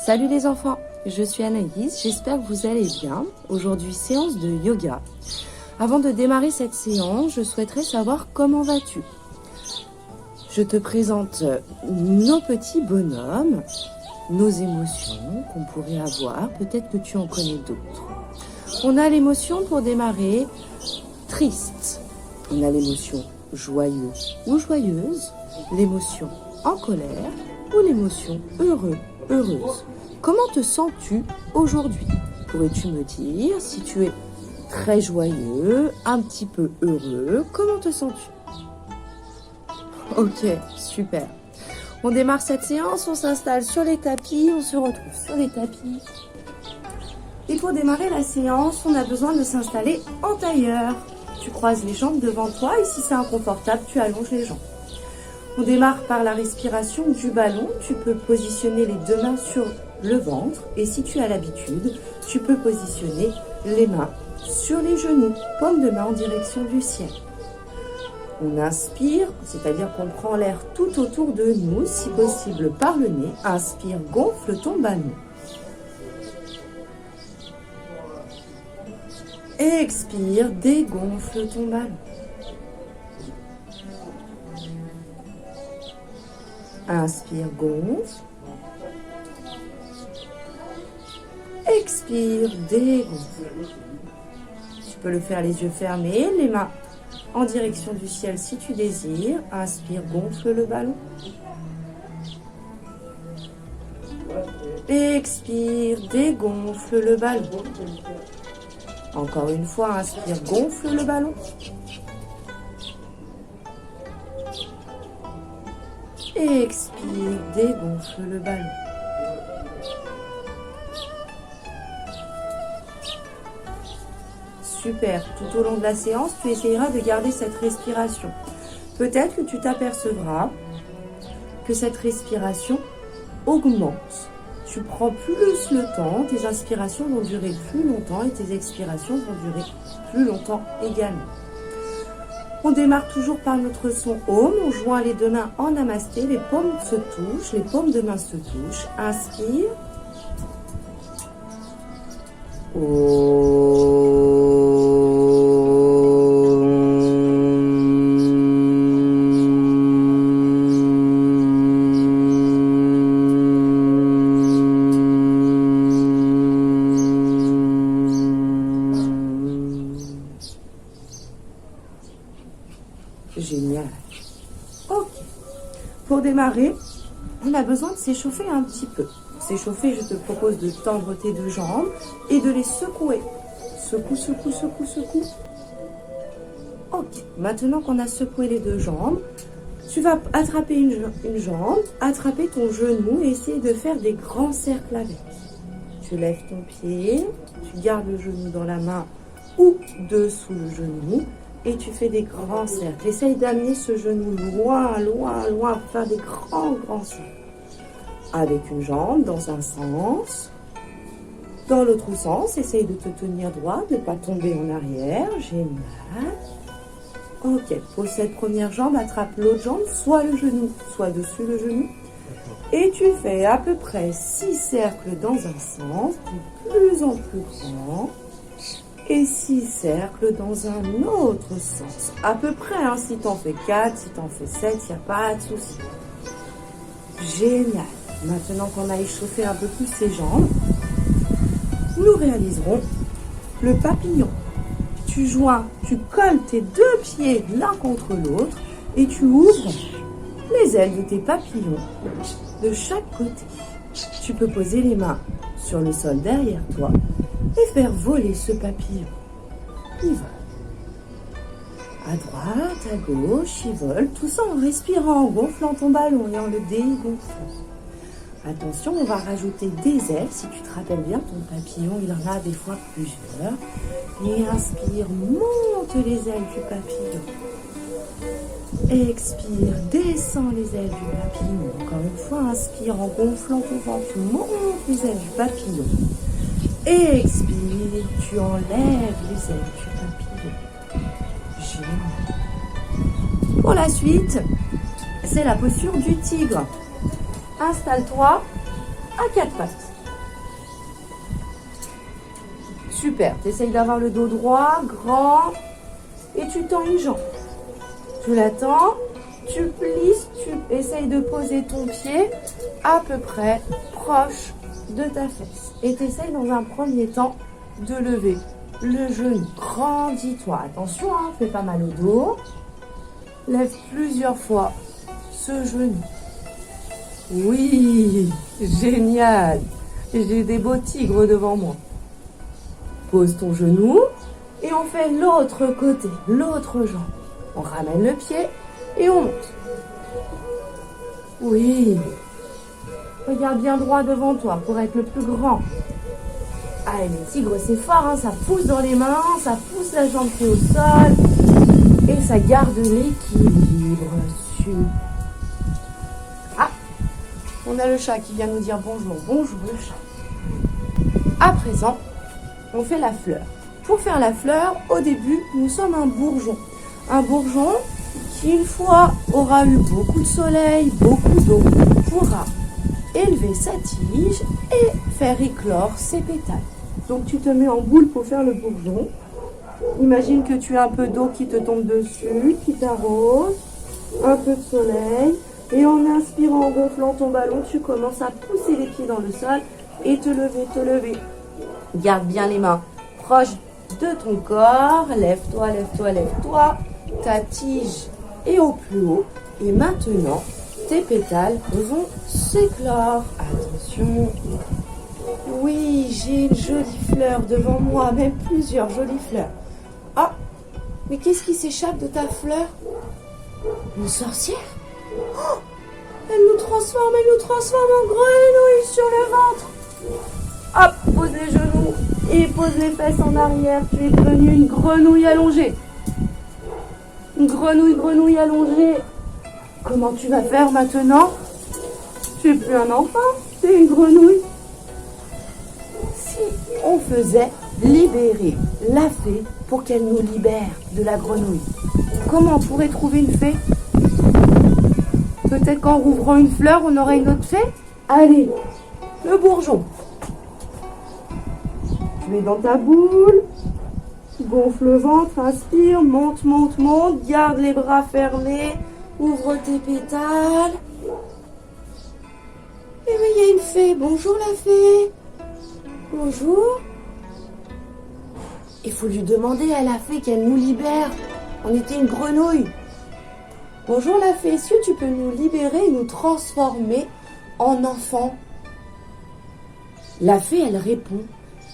Salut les enfants, je suis Anaïs, j'espère que vous allez bien. Aujourd'hui, séance de yoga. Avant de démarrer cette séance, je souhaiterais savoir comment vas-tu. Je te présente nos petits bonhommes, nos émotions qu'on pourrait avoir, peut-être que tu en connais d'autres. On a l'émotion pour démarrer triste, on a l'émotion joyeux ou joyeuse, l'émotion en colère ou l'émotion heureuse. Comment te sens-tu aujourd'hui? Pourrais-tu me dire si tu es très joyeux, un petit peu heureux? Comment te sens-tu? Ok, super. On démarre cette séance, on s'installe sur les tapis, on se retrouve sur les tapis. Et pour démarrer la séance, on a besoin de s'installer en tailleur. Tu croises les jambes devant toi et si c'est inconfortable, tu allonges les jambes. On démarre par la respiration du ballon. Tu peux positionner les deux mains sur le ventre et si tu as l'habitude, tu peux positionner les mains sur les genoux, paume de main en direction du ciel. On inspire, c'est-à-dire qu'on prend l'air tout autour de nous, si possible par le nez. Inspire, gonfle ton ballon. Expire, dégonfle ton ballon. Inspire, gonfle. Expire, dégonfle. Tu peux le faire les yeux fermés, les mains en direction du ciel si tu désires. Inspire, gonfle le ballon. Expire, dégonfle le ballon. Encore une fois, inspire, gonfle le ballon. Expire, dégonfle le ballon. Super, tout au long de la séance, tu essayeras de garder cette respiration. Peut-être que tu t'apercevras que cette respiration augmente. Tu prends plus le temps, tes inspirations vont durer plus longtemps et tes expirations vont durer plus longtemps également. On démarre toujours par notre son Om, on joint les deux mains en namasté, les paumes se touchent, les paumes de main se touchent. Inspire. Génial. Ok. Pour démarrer, on a besoin de s'échauffer un petit peu. Pour s'échauffer, je te propose de tendre tes deux jambes et de les secouer. Secoue, secoue, secoue, secoue. Ok. Maintenant qu'on a secoué les deux jambes, tu vas attraper une jambe, attraper ton genou et essayer de faire des grands cercles avec. Tu lèves ton pied, tu gardes le genou dans la main ou dessous le genou. Et tu fais des grands cercles. Essaye d'amener ce genou loin, loin, loin pour faire des grands cercles. Avec une jambe dans un sens. Dans l'autre sens, essaye de te tenir droit, de ne pas tomber en arrière. Génial. Ok, pose cette première jambe, attrape l'autre jambe, soit le genou, soit dessus le genou. Et tu fais à peu près 6 cercles dans un sens, de plus en plus grand. Et 6 cercles dans un autre sens. À peu près, hein, si tu en fais 4, si tu en fais 7, il n'y a pas de souci. Génial. Maintenant qu'on a échauffé un peu plus ses jambes, nous réaliserons le papillon. Tu joins, tu colles tes deux pieds l'un contre l'autre et tu ouvres les ailes de tes papillons de chaque côté. Tu peux poser les mains sur le sol derrière toi et faire voler ce papillon. Il vole. À droite, à gauche, il vole, tout ça en respirant, en gonflant ton ballon et en le dégonflant. Attention, on va rajouter des ailes. Si tu te rappelles bien, ton papillon, il en a des fois plusieurs. Et inspire, monte les ailes du papillon. Expire, descends les ailes du papillon. Encore une fois, inspire en gonflant ton ventre, monte les ailes du papillon. Expire, tu enlèves les ailes du papillon. Génial. Pour la suite, c'est la posture du tigre. Installe-toi à 4 pattes. Super. Tu essayes d'avoir le dos droit, grand. Et tu tends une jambe. Tu la tends. Tu plisses. Tu essayes de poser ton pied à peu près proche de ta fesse. Et tu essayes dans un premier temps de lever le genou. Grandis-toi. Attention, hein, fais pas mal au dos. Lève plusieurs fois ce genou. Oui, génial. J'ai des beaux tigres devant moi. Pose ton genou et on fait l'autre côté, l'autre jambe. On ramène le pied et on monte. Oui. Regarde bien droit devant toi pour être le plus grand. Ah, les tigres, c'est fort, hein, ça pousse dans les mains, ça pousse la jambe qui est au sol et ça garde l'équilibre. Ah, on a le chat qui vient nous dire bonjour. Bonjour le chat. À présent, on fait la fleur. Pour faire la fleur, au début, nous sommes un bourgeon. Un bourgeon qui, une fois, aura eu beaucoup de soleil, beaucoup d'eau, pourra élever sa tige et faire éclore ses pétales. Donc tu te mets en boule pour faire le bourgeon. Imagine que tu as un peu d'eau qui te tombe dessus, qui t'arrose, un peu de soleil. Et en inspirant, en gonflant ton ballon, tu commences à pousser les pieds dans le sol et te lever, te lever. Garde bien les mains proches de ton corps. Lève-toi, lève-toi, lève-toi. Ta tige est au plus haut. Et maintenant, tes pétales vont s'éclore. Attention. Oui, j'ai une jolie fleur devant moi, même plusieurs jolies fleurs. Ah, mais qu'est-ce qui s'échappe de ta fleur? Une sorcière? Oh, elle nous transforme en grenouille sur le ventre. Hop, pose les genoux et pose les fesses en arrière. Tu es devenue une grenouille allongée. Une grenouille allongée. Comment tu vas faire maintenant? Tu n'es plus un enfant, tu es une grenouille. Si on faisait libérer la fée pour qu'elle nous libère de la grenouille, comment on pourrait trouver une fée? Peut-être qu'en rouvrant une fleur, on aurait une autre fée? Allez, le bourgeon. Tu es dans ta boule. Gonfle le ventre, inspire, monte, monte, monte. Garde les bras fermés. Ouvre tes pétales. Et oui, il y a une fée. Bonjour la fée. Bonjour. Il faut lui demander à la fée qu'elle nous libère. On était une grenouille. Bonjour la fée, est-ce que tu peux nous libérer et nous transformer en enfant? La fée, elle répond.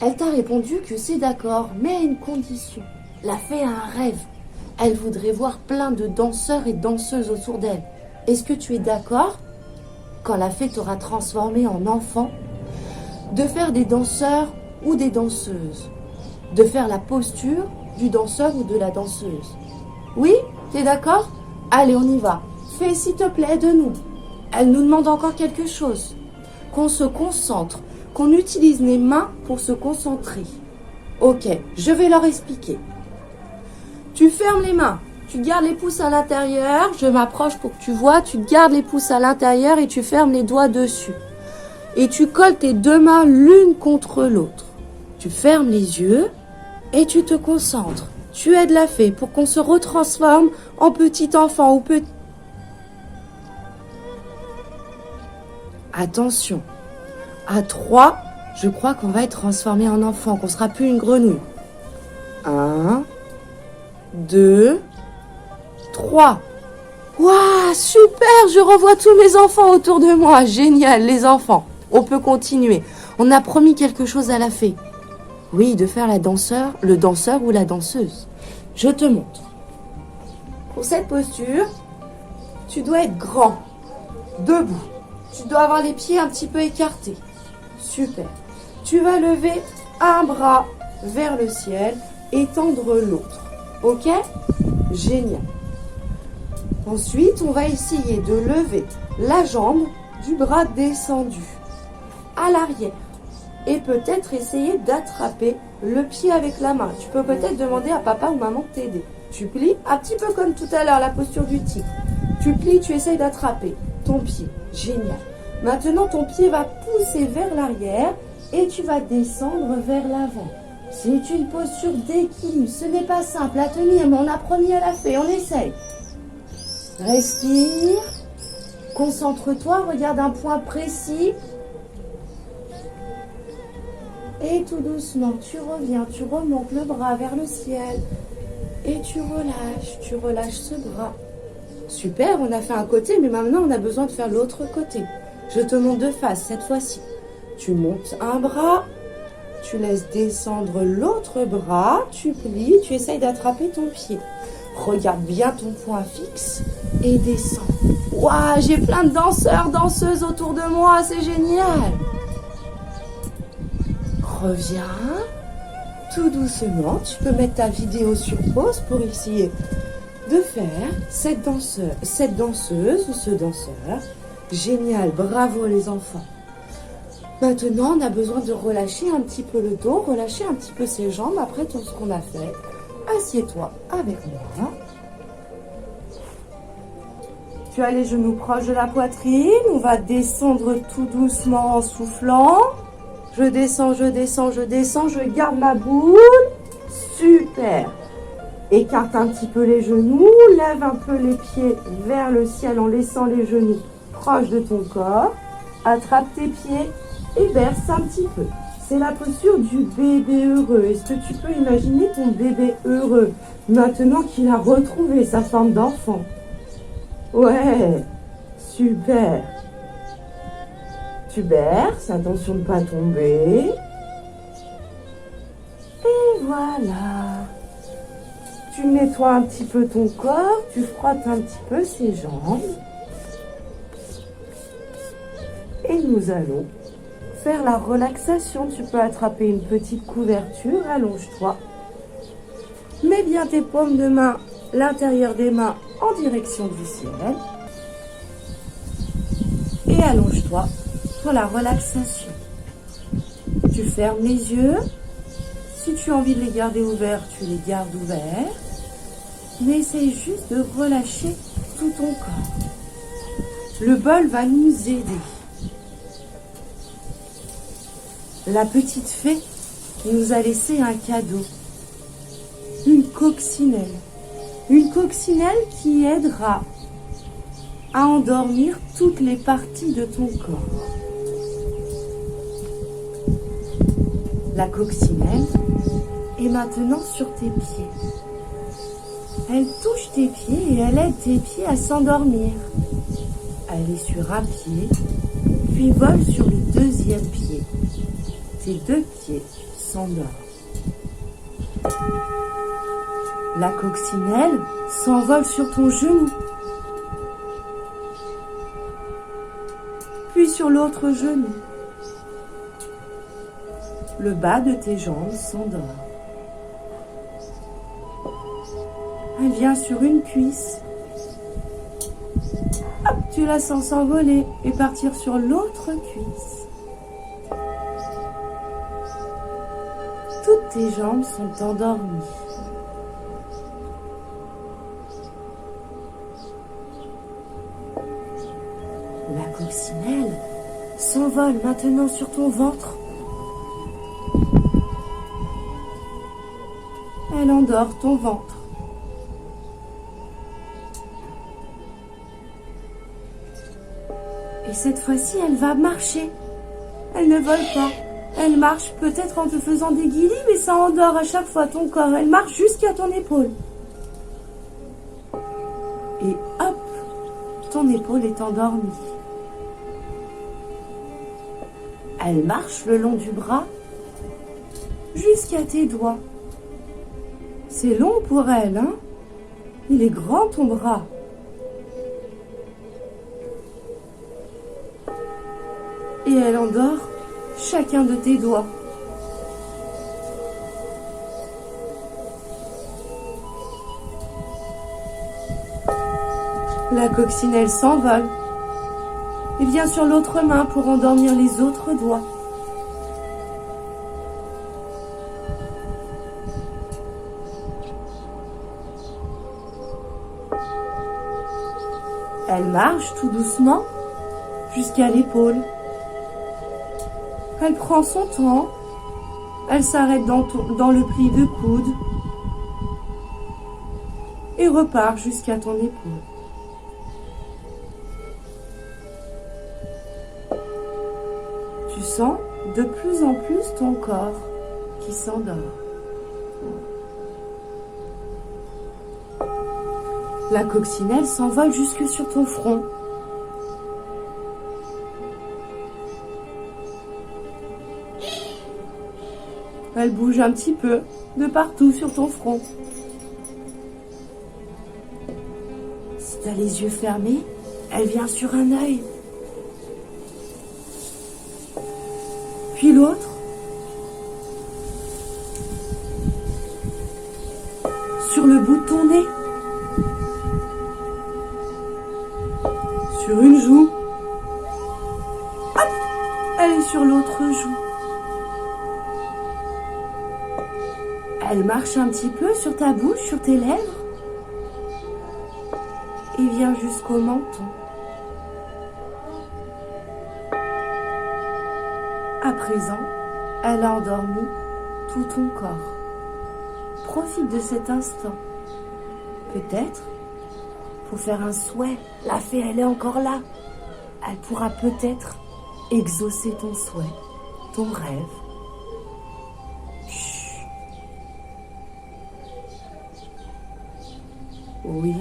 Elle t'a répondu que c'est d'accord, mais à une condition. La fée a un rêve. Elle voudrait voir plein de danseurs et danseuses autour d'elle. Est-ce que tu es d'accord, quand la fée t'aura transformé en enfant, de faire des danseurs ou des danseuses? De faire la posture du danseur ou de la danseuse? Oui, t'es d'accord? Allez, on y va. Fais, s'il te plaît, de nous. Elle nous demande encore quelque chose. Qu'on se concentre, qu'on utilise les mains pour se concentrer. Ok, je vais leur expliquer. Tu fermes les mains, tu gardes les pouces à l'intérieur. Je m'approche pour que tu vois. Tu gardes les pouces à l'intérieur et tu fermes les doigts dessus. Et tu colles tes deux mains l'une contre l'autre. Tu fermes les yeux et tu te concentres. Tu aides la fée pour qu'on se retransforme en petit enfant ou petit... Attention, à 3, je crois qu'on va être transformé en enfant, qu'on ne sera plus une grenouille. 1, 2, 3. Waouh, super, je revois tous mes enfants autour de moi. Génial, les enfants. On peut continuer. On a promis quelque chose à la fée. Oui, de faire le danseur ou la danseuse. Je te montre. Pour cette posture, tu dois être grand, debout. Tu dois avoir les pieds un petit peu écartés. Super. Tu vas lever un bras vers le ciel et tendre l'autre. Ok? Génial. Ensuite, on va essayer de lever la jambe du bras descendu à l'arrière. Et peut-être essayer d'attraper le pied avec la main. Tu peux peut-être demander à papa ou maman de t'aider. Tu plies, un petit peu comme tout à l'heure, la posture du tigre. Tu plies, tu essayes d'attraper ton pied. Génial. Maintenant, ton pied va pousser vers l'arrière et tu vas descendre vers l'avant. C'est une posture d'équilibre. Ce n'est pas simple à tenir, mais on a promis à la fée. On essaye. Respire. Concentre-toi. Regarde un point précis. Et tout doucement, tu reviens. Tu remontes le bras vers le ciel. Et tu relâches ce bras. Super, on a fait un côté, mais maintenant on a besoin de faire l'autre côté. Je te montre de face cette fois-ci. Tu montes un bras, tu laisses descendre l'autre bras, tu plies, tu essayes d'attraper ton pied. Regarde bien ton point fixe et descends. Waouh, j'ai plein de danseurs, danseuses autour de moi, c'est génial. Reviens. Tout doucement, tu peux mettre ta vidéo sur pause pour essayer de faire cette danseuse ou ce danseur. Génial, bravo les enfants. Maintenant, on a besoin de relâcher un petit peu le dos, relâcher un petit peu ses jambes après tout ce qu'on a fait. Assieds-toi avec moi. Tu as les genoux proches de la poitrine. On va descendre tout doucement en soufflant. Je descends, je garde ma boule. Super. Écarte un petit peu les genoux, lève un peu les pieds vers le ciel en laissant les genoux proches de ton corps. Attrape tes pieds et berce un petit peu. C'est la posture du bébé heureux. Est-ce que tu peux imaginer ton bébé heureux maintenant qu'il a retrouvé sa forme d'enfant? Ouais, super. Tu berces, attention de ne pas tomber. Et voilà. Tu nettoies un petit peu ton corps, tu frottes un petit peu ses jambes. Et nous allons faire la relaxation. Tu peux attraper une petite couverture, allonge-toi. Mets bien tes paumes de main, l'intérieur des mains en direction du ciel. Et allonge-toi pour la relaxation. Tu fermes les yeux. Si tu as envie de les garder ouverts, tu les gardes ouverts. Mais essaye juste de relâcher tout ton corps. Le bol va nous aider. La petite fée nous a laissé un cadeau. Une coccinelle. Une coccinelle qui aidera à endormir toutes les parties de ton corps. La coccinelle est maintenant sur tes pieds. Elle touche tes pieds et elle aide tes pieds à s'endormir. Elle est sur un pied, puis vole sur le deuxième pied. Tes deux pieds s'endorment. La coccinelle s'envole sur ton genou, puis sur l'autre genou. Le bas de tes jambes s'endort. Elle vient sur une cuisse. Hop, tu la sens s'envoler et partir sur l'autre cuisse. Toutes tes jambes sont endormies. La coccinelle s'envole maintenant sur ton ventre. Elle endort ton ventre. Et cette fois-ci, elle va marcher. Elle ne vole pas. Elle marche peut-être en te faisant des guillis, mais ça endort à chaque fois ton corps. Elle marche jusqu'à ton épaule. Et hop, ton épaule est endormie. Elle marche le long du bras jusqu'à tes doigts. C'est long pour elle, hein? Il est grand ton bras. Et elle endort chacun de tes doigts. La coccinelle s'envole et vient sur l'autre main pour endormir les autres doigts. Elle marche tout doucement jusqu'à l'épaule. Elle prend son temps. Elle s'arrête dans le pli de coude et repart jusqu'à ton épaule. Tu sens de plus en plus ton corps qui s'endort. La coccinelle s'envole jusque sur ton front. Elle bouge un petit peu de partout sur ton front. Si tu as les yeux fermés, elle vient sur un œil. Puis l'autre. Sur le bout de ton nez. Sur une joue. Hop, elle est sur l'autre joue. Elle marche un petit peu sur ta bouche, sur tes lèvres. Et vient jusqu'au menton. À présent, elle a endormi tout ton corps. Profite de cet instant. Peut-être pour faire un souhait. La fée, elle est encore là. Elle pourra peut-être exaucer ton souhait, ton rêve. Chut. Oui.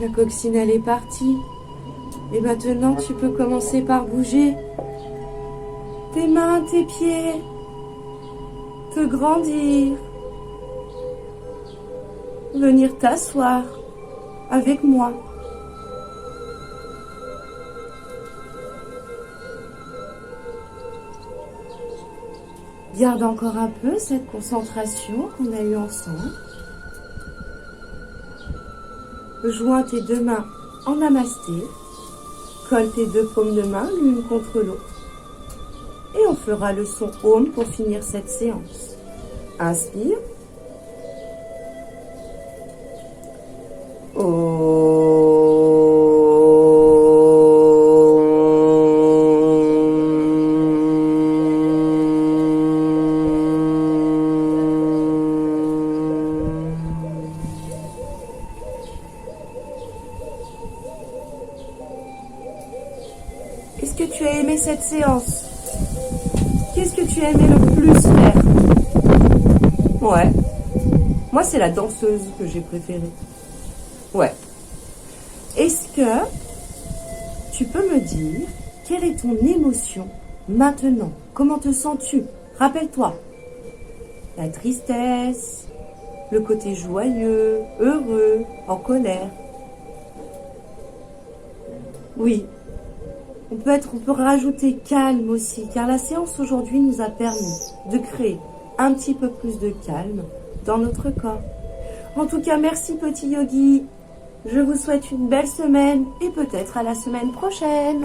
La coccinelle est partie. Et maintenant, tu peux commencer par bouger tes mains, tes pieds, te grandir, venir t'asseoir avec moi. Garde encore un peu cette concentration qu'on a eue ensemble. Joins tes deux mains en namasté. Colle tes deux paumes de main l'une contre l'autre. Et on fera le son Om pour finir cette séance. Inspire. Est-ce que tu as aimé cette séance? Qu'est-ce que tu as aimé le plus faire? Ouais. Moi, c'est la danseuse que j'ai préférée. Ouais. Est-ce que tu peux me dire quelle est ton émotion maintenant? Comment te sens-tu? Rappelle-toi. La tristesse, le côté joyeux, heureux, en colère. Oui. On peut rajouter calme aussi, car la séance aujourd'hui nous a permis de créer un petit peu plus de calme dans notre corps. En tout cas, merci petit yogi. Je vous souhaite une belle semaine et peut-être à la semaine prochaine.